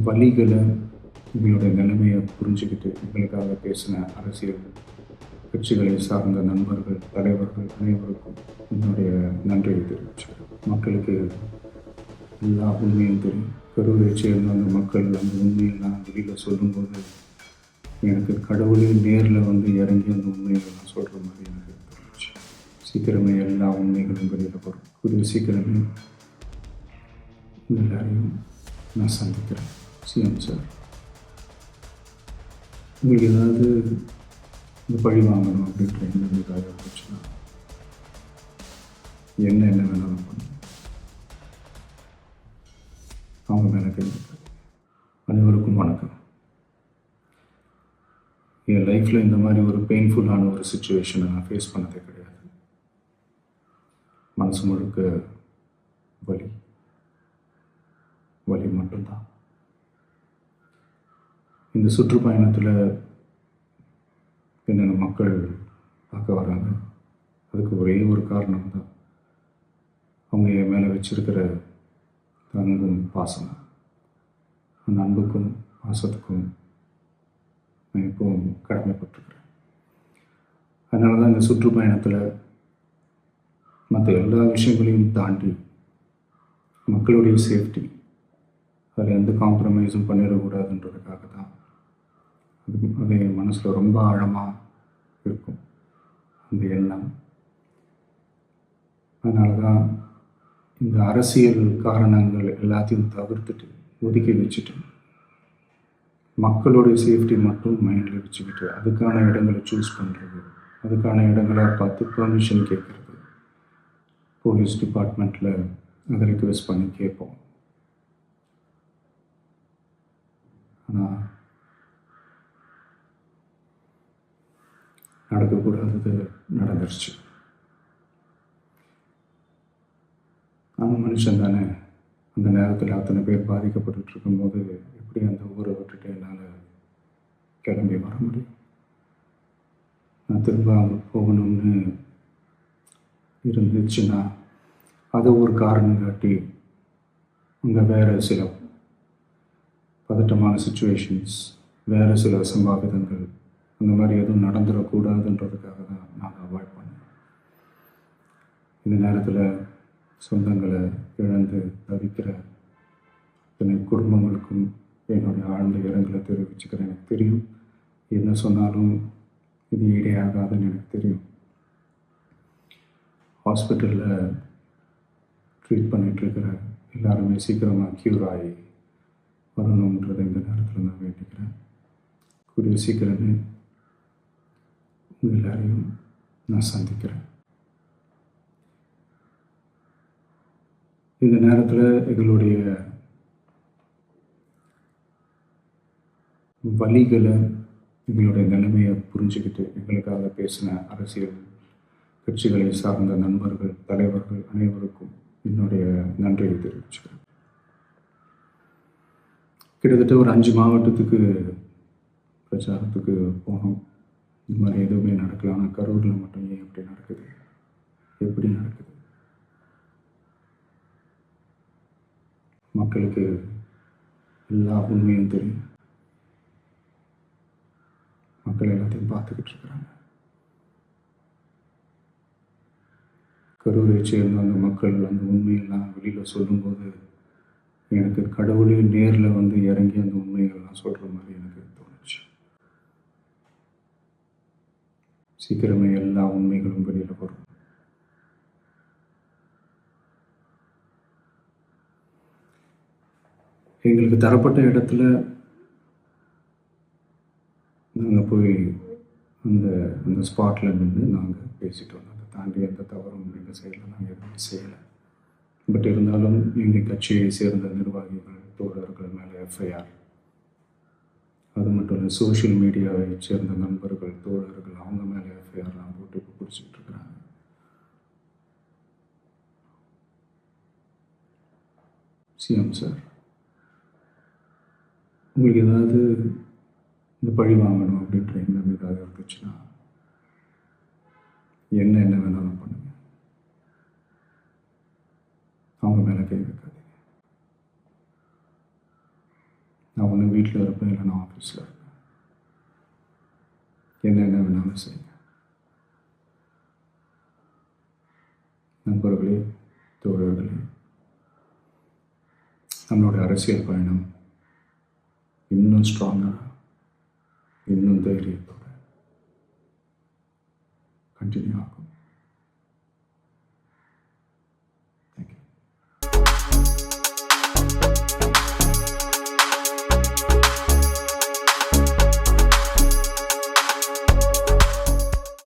வலிகளை, எங்களுடைய நிலைமையை புரிஞ்சுக்கிட்டு எங்களுக்காக பேசின அரசியல் கட்சிகளை சார்ந்த நண்பர்கள், தலைவர்கள் அனைவருக்கும் என்னுடைய நன்றியை தெரிவிச்சுக்கிறேன். மக்களுக்கு எல்லா உண்மையும் தெரியும். கரூரை சேர்ந்த அந்த மக்கள் அந்த உண்மையெல்லாம் வெளியில் சொல்லும்போது எனக்கு கடவுளே நேரில் வந்து இறங்கி அந்த உண்மைகளெல்லாம் சொல்கிற மாதிரி எனக்கு தோணுச்சு. சீக்கிரமே எல்லா உண்மைகளும் வெளியில் வரும். கூடிய சீக்கிரமே எல்லாரையும் நான் சந்திக்கிறேன். சிஎம் சார், உங்களுக்கு ஏதாவது இந்த பழி வாங்கணும் அப்படின்ற எண்ணம் ஏதாவது இருந்துச்சுன்னா என்ன வேணாலும் பண்ணுங்க. அவங்க மேலே கேட்க. அனைவருக்கும் வணக்கம். என் லைஃப்பில் இந்த மாதிரி ஒரு பெயின்ஃபுல்லான ஒரு சுச்சுவேஷனை நான் ஃபேஸ் பண்ணதே கிடையாது. மனசு முழுக்க வலி மட்டும்தான். இந்த சுற்றுப்பயணத்தில் என்னென்ன மக்கள் பார்க்க வராங்க, அதுக்கு ஒரே ஒரு காரணம் தான் அவங்க என் மேலே வச்சிருக்கிற அன்பும் பாசம். அந்த அன்புக்கும் பாசத்துக்கும் நான் எப்பவும் கடமைப்பட்டிருக்கிறேன். அதனால தான் இந்த சுற்றுப்பயணத்தில் மற்ற எல்லா விஷயங்களையும் தாண்டி மக்களுடைய சேஃப்டி, அதில் எந்த காம்ப்ரமைஸும் பண்ணிடக்கூடாதுன்றதுக்காக தான் அது என் மனசில் ரொம்ப ஆழமாக இருக்கும் அந்த எண்ணம். அதனால தான் இந்த அரசியல் காரணங்கள் எல்லாத்தையும் தவிர்த்துட்டு ஒதுக்கி வச்சுட்டு மக்களுடைய சேஃப்டி மட்டும் மைண்டில் வச்சுக்கிட்டு அதுக்கான இடங்களை சூஸ் பண்ணுறது, அதுக்கான இடங்களை பார்த்து பெர்மிஷன் கேட்குறது, போலீஸ் டிபார்ட்மெண்ட்டில் அதை ரிக்வெஸ்ட் பண்ணி கேட்போம். ஆனால் நடக்கக்கூடாதது நடந்துருச்சு. ஆனால் மனுஷன் தானே. அந்த நேரத்தில் அத்தனை பேர் பாதிக்கப்பட்டு இருக்கும்போது எப்படி அந்த ஊரை விட்டுட்டு என்னால் கிளம்பி வர முடியும்? நான் திரும்ப அங்கே போகணும்னு இருந்துச்சுன்னா அதை ஒரு காரணம் காட்டி அங்கே வேறு சில பதட்டமான சுச்சுவேஷன்ஸ், வேறு சில சம்பாவிதங்கள் அந்த மாதிரி எதுவும் நடந்துடக்கூடாதுன்றதுக்காக தான் நான் அவாய்ட் பண்ணேன். இந்த நேரத்தில் சொந்தங்களை இழந்து தவிக்கிற அத்தனை குடும்பங்களுக்கும் என்னுடைய ஆழ்ந்த இரங்கலை தெரிவிச்சுக்கிறேன். எனக்கு தெரியும், என்ன சொன்னாலும் இது ஈடேயாகாதுன்னு எனக்கு தெரியும். ஹாஸ்பிட்டலில் ட்ரீட் பண்ணிகிட்ருக்கிற எல்லாருமே சீக்கிரமாக க்யூர் ஆகி வரணுன்றதை இந்த நேரத்தில் நான் வேண்டிக்கிறேன். கூடிய சீக்கிரமே உங்கள் எல்லாரையும் நான் சந்திக்கிறேன். இந்த நேரத்தில் எங்களுடைய வலிகளை, எங்களுடைய நிலைமையை புரிஞ்சுக்கிட்டு எங்களுக்காக பேசின அரசியல் கட்சிகளை சார்ந்த நண்பர்கள், தலைவர்கள் அனைவருக்கும் என்னுடைய நன்றியை தெரிவிச்சுக்கிறேன். கிட்டத்தட்ட ஒரு 5 மாவட்டத்துக்கு பிரச்சாரத்துக்கு போனோம். இந்த மாதிரி எதுவுமே நடக்கல. ஆனால் கரூரில் மட்டும் ஏன் எப்படி நடக்குது, எப்படி நடக்குது? மக்களுக்கு எல்லா உண்மையும் தெரியும். மக்கள் எல்லாத்தையும் பார்த்துக்கிட்டு இருக்கிறாங்க. கரூரை சேர்ந்த அந்த மக்கள் அந்த உண்மையெல்லாம் வெளியில் சொல்லும்போது எனக்கு கடவுளே நேரில் வந்து இறங்கி அந்த உண்மைகள்லாம் சொல்கிற மாதிரி எனக்கு தோணுச்சு. சீக்கிரமே எல்லா உண்மைகளும் வெளியில் வரும். எங்களுக்கு தரப்பட்ட இடத்துல நாங்கள் போய் அந்த ஸ்பாட்டில் நின்று நாங்கள் பேசிட்டு வந்தோம். அதை தாண்டி எந்த தவறும் எங்கள் சைடில் நாங்கள் எதுவுமே செய்யலை. பட் இருந்தாலும் எங்கள் கட்சியை சேர்ந்த நிர்வாகிகள், தோழர்கள் மேலே எஃப்ஐஆர், அது மட்டும் இல்லை சோஷியல் மீடியாவை சேர்ந்த நண்பர்கள், தோழர்கள் அவங்க மேலே எஃப்ஐஆர்லாம் போட்டு இப்போ பிடிச்சிட்டு இருக்கிறாங்க. சிஎம் சார், உங்களுக்கு ஏதாவது இந்த பழி வாங்கணும் அப்படின்ற எண்ணம் ஏதாவது இருந்துச்சுன்னா என்ன வேணாலும் பண்ணுங்க. அவங்க மேலே கை வைக்காதீங்க. வீட்டில் இருப்பேன், இல்லை நான் ஆஃபீஸில் இருப்பேன். என்னென்ன வேணாலும் செய்யுங்க. நண்பர்களே, தோழர்களே, நம்மளுடைய அரசியல் பயணம் இன்னும் ஸ்ட்ராங்காக, இன்னும் தைரியத்தோட கண்டினியூ ஆகும்.